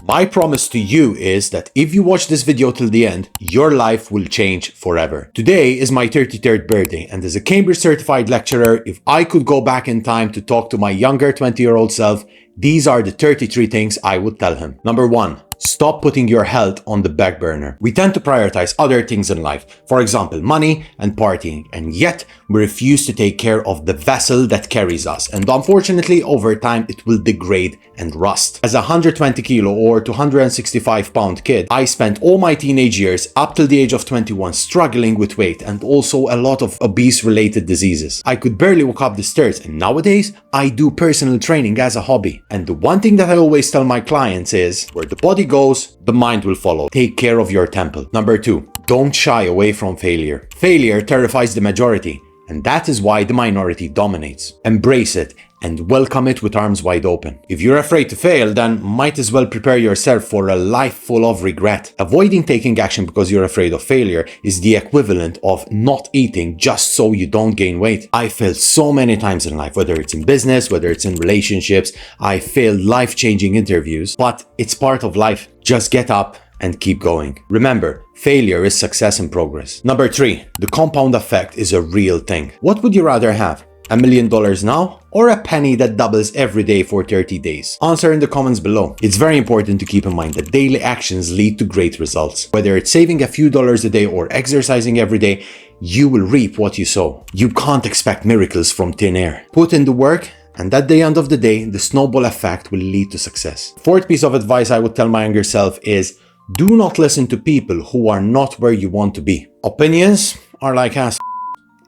My promise to you is that if you watch this video till the end, your life will change forever. Today is my 33rd birthday, and as a Cambridge certified lecturer, if I could go back in time to talk to my younger 20-year-old self, these are the 33 things I would tell him. Number 1. Stop putting your health on the back burner. We tend to prioritize other things in life, for example, money and partying, and yet we refuse to take care of the vessel that carries us. And unfortunately, over time, it will degrade and rust. As a 120 kilo or 265 pound kid, I spent all my teenage years up till the age of 21 struggling with weight and also a lot of obese related diseases. I could barely walk up the stairs, and nowadays I do personal training as a hobby. And the one thing that I always tell my clients is, where the body goes, the mind will follow. Take care of your temple. Number 2, don't shy away from failure. Failure terrifies the majority, and that is why the minority dominates. Embrace it and welcome it with arms wide open. If you're afraid to fail, then might as well prepare yourself for a life full of regret. Avoiding taking action because you're afraid of failure is the equivalent of not eating just so you don't gain weight. I failed so many times in life, whether it's in business, whether it's in relationships. I failed life-changing interviews, but it's part of life. Just get up and keep going. Remember, failure is success in progress. Number 3, the compound effect is a real thing. What would you rather have? $1 million now, or a penny that doubles every day for 30 days? Answer in the comments below. It's very important to keep in mind that daily actions lead to great results. Whether it's saving a few dollars a day or exercising every day, you will reap what you sow. You can't expect miracles from thin air. Put in the work, and at the end of the day, the snowball effect will lead to success. Fourth piece of advice I would tell my younger self is, do not listen to people who are not where you want to be. Opinions are like ass.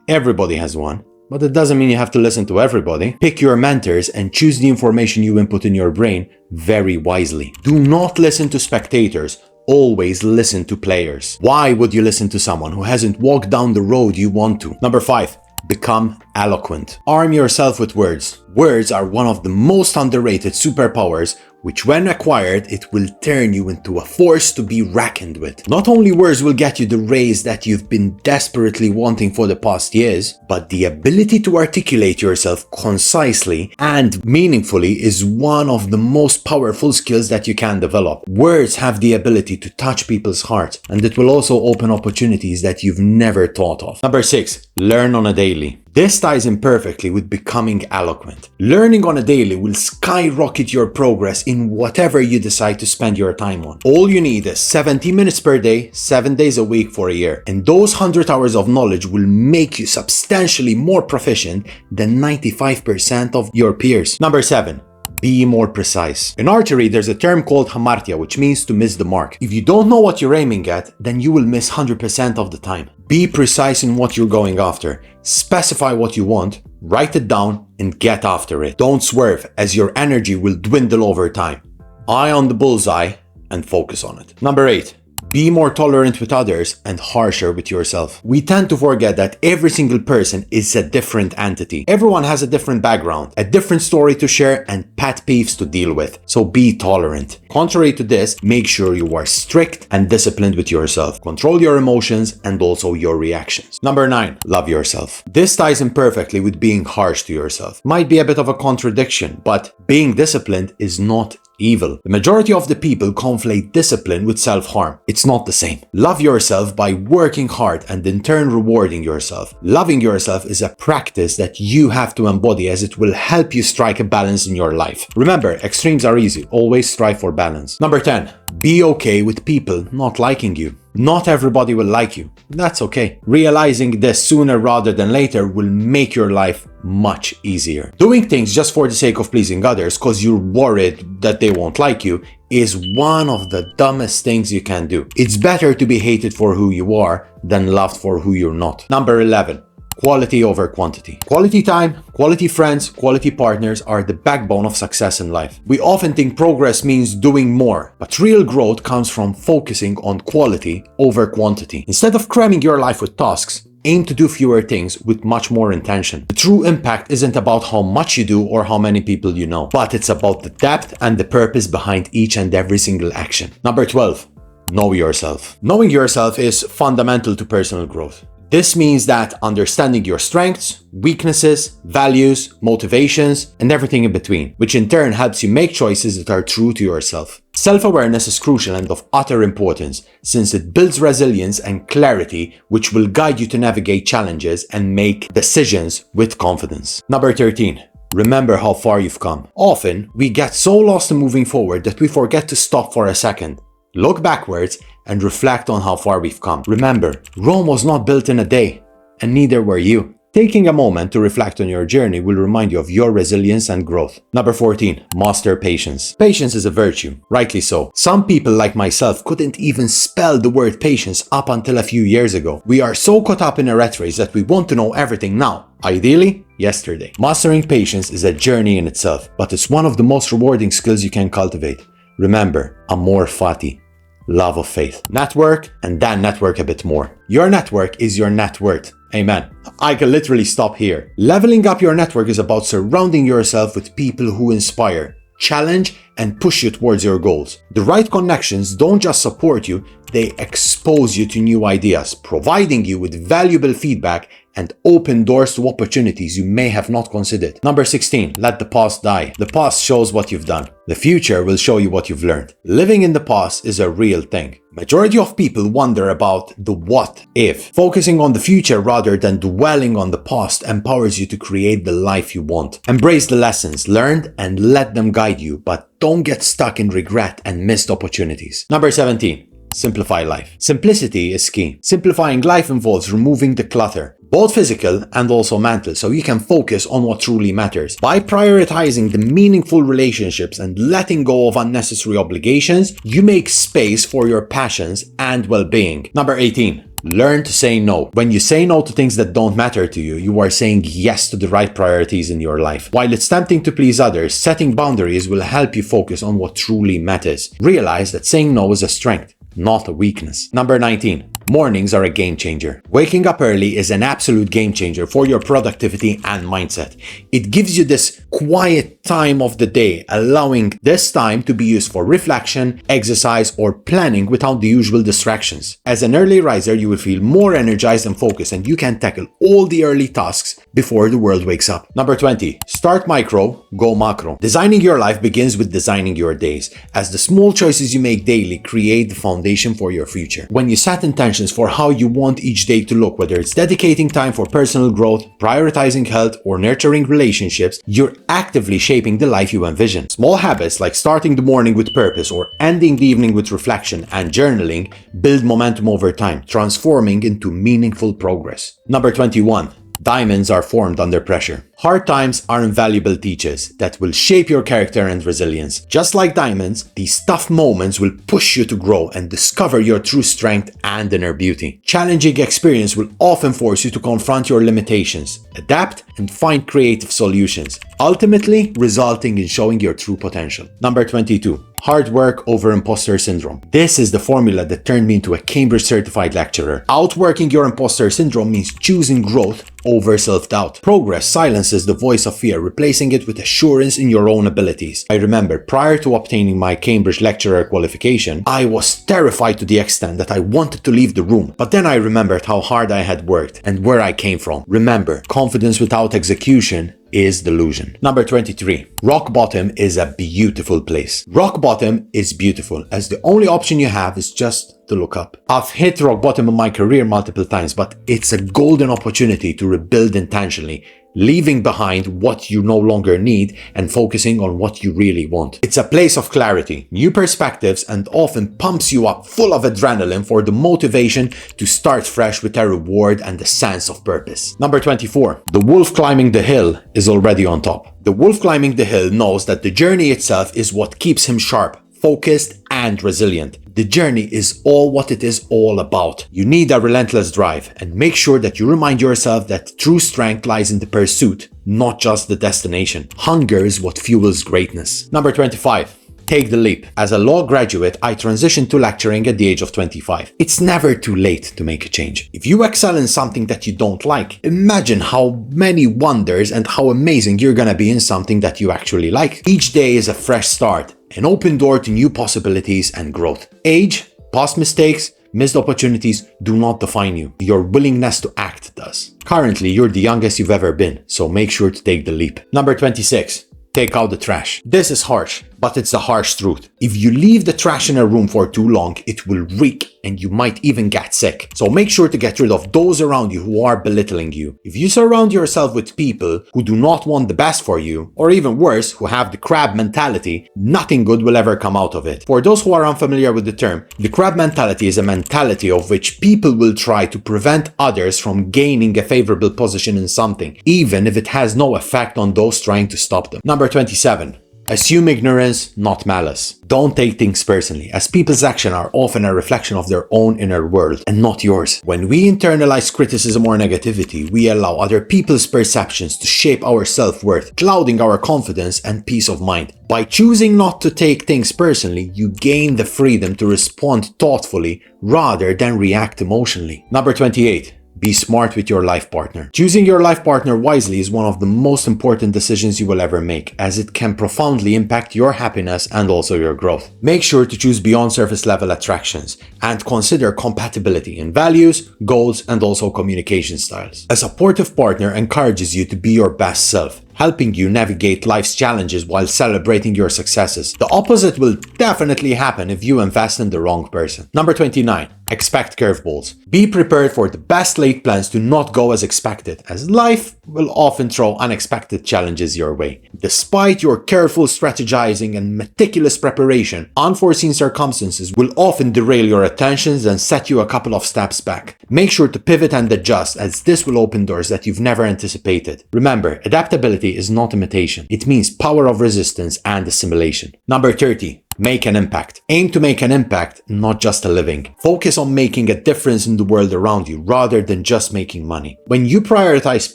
Everybody has one. But it doesn't mean you have to listen to everybody. Pick your mentors and choose the information you input in your brain very wisely. Do not listen to spectators. Always listen to players. Why would you listen to someone who hasn't walked down the road you want to? Number 5. Become eloquent. Arm yourself with words. Words are one of the most underrated superpowers, which when acquired, it will turn you into a force to be reckoned with. Not only words will get you the raise that you've been desperately wanting for the past years, but the ability to articulate yourself concisely and meaningfully is one of the most powerful skills that you can develop. Words have the ability to touch people's hearts, and it will also open opportunities that you've never thought of. Number 6, learn on a daily. This ties in perfectly with becoming eloquent. Learning on a daily will skyrocket your progress in whatever you decide to spend your time on. All you need is 70 minutes per day, 7 days a week for a year. And those 100 hours of knowledge will make you substantially more proficient than 95% of your peers. Number 7. Be more precise. In archery, there's a term called hamartia, which means to miss the mark. If you don't know what you're aiming at, then you will miss 100% of the time. Be precise in what you're going after. Specify what you want, write it down, and get after it. Don't swerve, as your energy will dwindle over time. Eye on the bullseye and focus on it. Number 8. Be more tolerant with others and harsher with yourself. We tend to forget that every single person is a different entity. Everyone has a different background, a different story to share, and pet peeves to deal with. So be tolerant. Contrary to this, make sure you are strict and disciplined with yourself. Control your emotions and also your reactions. Number 9. Love yourself. This ties in perfectly with being harsh to yourself. Might be a bit of a contradiction, but being disciplined is not evil. The majority of the people conflate discipline with self-harm. It's not the same. Love yourself by working hard and in turn rewarding yourself. Loving yourself is a practice that you have to embody, as it will help you strike a balance in your life. Remember, extremes are easy. Always strive for balance. Number 10. Be okay with people not liking you. Not everybody will like you. That's okay. Realizing this sooner rather than later will make your life much easier. Doing things just for the sake of pleasing others because you're worried that they won't like you is one of the dumbest things you can do. It's better to be hated for who you are than loved for who you're not. Number 11. Quality over quantity. Quality time, quality friends, quality partners are the backbone of success in life. We often think progress means doing more, but real growth comes from focusing on quality over quantity. Instead of cramming your life with tasks, aim to do fewer things with much more intention. The true impact isn't about how much you do or how many people you know, but it's about the depth and the purpose behind each and every single action. Number 12. Know yourself. Knowing yourself is fundamental to personal growth. This means that understanding your strengths, weaknesses, values, motivations, and everything in between, which in turn helps you make choices that are true to yourself. Self-awareness is crucial and of utter importance, since it builds resilience and clarity, which will guide you to navigate challenges and make decisions with confidence. Number 13. Remember how far you've come. Often, we get so lost in moving forward that we forget to stop for a second, look backwards, and reflect on how far we've come. Remember, Rome was not built in a day, and neither were you. Taking a moment to reflect on your journey will remind you of your resilience and growth. Number 14. Master patience. Patience is a virtue, rightly so. Some people like myself couldn't even spell the word patience up until a few years ago. We are so caught up in a rat race that we want to know everything now. Ideally, yesterday. Mastering patience is a journey in itself, but it's one of the most rewarding skills you can cultivate. Remember, amor fati. Love of faith. Network, and then network a bit more. Your network is your net worth. Amen. I can literally stop here. Leveling up your network is about surrounding yourself with people who inspire, challenge, and push you towards your goals. The right connections don't just support you, they expose you to new ideas, providing you with valuable feedback and open doors to opportunities you may have not considered. Number 16. Let the past die. The past shows what you've done. The future will show you what you've learned. Living in the past is a real thing. Majority of people wonder about the what if. Focusing on the future rather than dwelling on the past empowers you to create the life you want. Embrace the lessons learned and let them guide you, but don't get stuck in regret and missed opportunities. Number 17. Simplify life. Simplicity is key. Simplifying life involves removing the clutter, both physical and also mental, so you can focus on what truly matters. By prioritizing the meaningful relationships and letting go of unnecessary obligations, you make space for your passions and well-being. Number 18. Learn to say no. When you say no to things that don't matter to you, you are saying yes to the right priorities in your life. While it's tempting to please others, setting boundaries will help you focus on what truly matters. Realize that saying no is a strength, not a weakness. Number 19. Mornings are a game changer. Waking up early is an absolute game changer for your productivity and mindset. It gives you this quiet time of the day, allowing this time to be used for reflection, exercise, or planning without the usual distractions. As an early riser, you will feel more energized and focused, and you can tackle all the early tasks before the world wakes up. Number 20. Start micro, go macro. Designing your life begins with designing your days, as the small choices you make daily create the foundation for your future. When you set intentions for how you want each day to look, whether it's dedicating time for personal growth, prioritizing health, or nurturing relationships, you're actively shaping the life you envision. Small habits like starting the morning with purpose or ending the evening with reflection and journaling build momentum over time, transforming into meaningful progress. Number 21. Diamonds are formed under pressure. Hard times are invaluable teachers that will shape your character and resilience. Just like diamonds, these tough moments will push you to grow and discover your true strength and inner beauty. Challenging experience will often force you to confront your limitations, adapt, and find creative solutions, ultimately resulting in showing your true potential. Number 22. Hard work over imposter syndrome. This is the formula that turned me into a Cambridge certified lecturer. Outworking your imposter syndrome means choosing growth over self-doubt. Progress silences the voice of fear, replacing it with assurance in your own abilities. I remember prior to obtaining my Cambridge lecturer qualification, I was terrified to the extent that I wanted to leave the room. But then I remembered how hard I had worked and where I came from. Remember, confidence without execution is delusion. Number 23. Rock bottom is a beautiful place. Rock bottom is beautiful, as the only option you have is just to look up. I've hit rock bottom in my career multiple times, but it's a golden opportunity to rebuild intentionally, leaving behind what you no longer need and focusing on what you really want. It's a place of clarity, new perspectives, and often pumps you up full of adrenaline for the motivation to start fresh with a reward and a sense of purpose. Number 24. The wolf climbing the hill is already on top. The wolf climbing the hill knows that the journey itself is what keeps him sharp, focused, and resilient. The journey is all what it is all about. You need a relentless drive, and make sure that you remind yourself that true strength lies in the pursuit, not just the destination. Hunger is what fuels greatness. Number 25. Take the leap. As a law graduate, I transitioned to lecturing at the age of 25. It's never too late to make a change. If you excel in something that you don't like, imagine how many wonders and how amazing you're gonna be in something that you actually like. Each day is a fresh start, an open door to new possibilities and growth. Age, past mistakes, missed opportunities do not define you. Your willingness to act does. Currently, you're the youngest you've ever been, so make sure to take the leap. Number 26. Take out the trash. This is harsh, but it's a harsh truth. If you leave the trash in a room for too long, it will reek and you might even get sick. So make sure to get rid of those around you who are belittling you. If you surround yourself with people who do not want the best for you, or even worse, who have the crab mentality, nothing good will ever come out of it. For those who are unfamiliar with the term, the crab mentality is a mentality of which people will try to prevent others from gaining a favorable position in something, even if it has no effect on those trying to stop them. Number 27. Assume ignorance, not malice. Don't take things personally, as people's actions are often a reflection of their own inner world and not yours. When we internalize criticism or negativity, we allow other people's perceptions to shape our self-worth, clouding our confidence and peace of mind. By choosing not to take things personally, you gain the freedom to respond thoughtfully rather than react emotionally. Number 28. Be smart with your life partner. Choosing your life partner wisely is one of the most important decisions you will ever make, as it can profoundly impact your happiness and also your growth. Make sure to choose beyond surface level attractions and consider compatibility in values, goals, and also communication styles. A supportive partner encourages you to be your best self, helping you navigate life's challenges while celebrating your successes. The opposite will definitely happen if you invest in the wrong person. Number 29. Expect curveballs. Be prepared for the best laid plans to not go as expected, as life will often throw unexpected challenges your way. Despite your careful strategizing and meticulous preparation, unforeseen circumstances will often derail your attentions and set you a couple of steps back. Make sure to pivot and adjust, as this will open doors that you've never anticipated. Remember, adaptability is not imitation. It means power of resistance and assimilation. Number 30. Make an impact. Aim to make an impact, not just a living. Focus on making a difference in the world around you rather than just making money. When you prioritize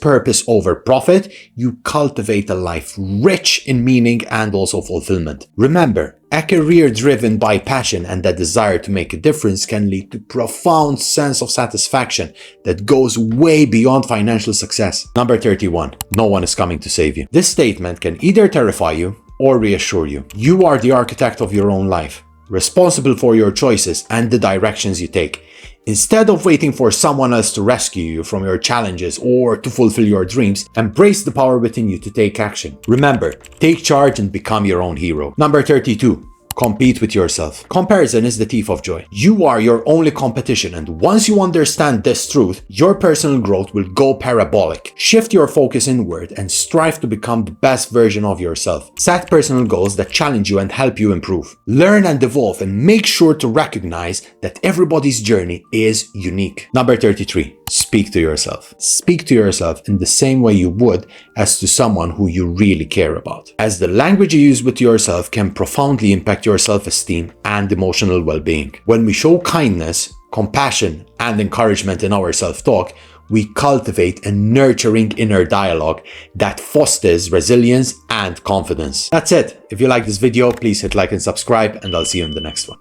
purpose over profit, you cultivate a life rich in meaning and also fulfillment. Remember, a career driven by passion and a desire to make a difference can lead to profound sense of satisfaction that goes way beyond financial success. Number 31. No one is coming to save you. This statement can either terrify you or reassure you. You are the architect of your own life, responsible for your choices and the directions you take. Instead of waiting for someone else to rescue you from your challenges or to fulfill your dreams, embrace the power within you to take action. Remember, take charge and become your own hero. Number 32. Compete with yourself. Comparison is the thief of joy. You are your only competition, and once you understand this truth, your personal growth will go parabolic. Shift your focus inward and strive to become the best version of yourself. Set personal goals that challenge you and help you improve. Learn and evolve, and make sure to recognize that everybody's journey is unique. Number 33. Speak to yourself. Speak to yourself in the same way you would as to someone who you really care about, as the language you use with yourself can profoundly impact your self-esteem and emotional well-being. When we show kindness, compassion, and encouragement in our self-talk, we cultivate a nurturing inner dialogue that fosters resilience and confidence. That's it. If you like this video, please hit like and subscribe, and I'll see you in the next one.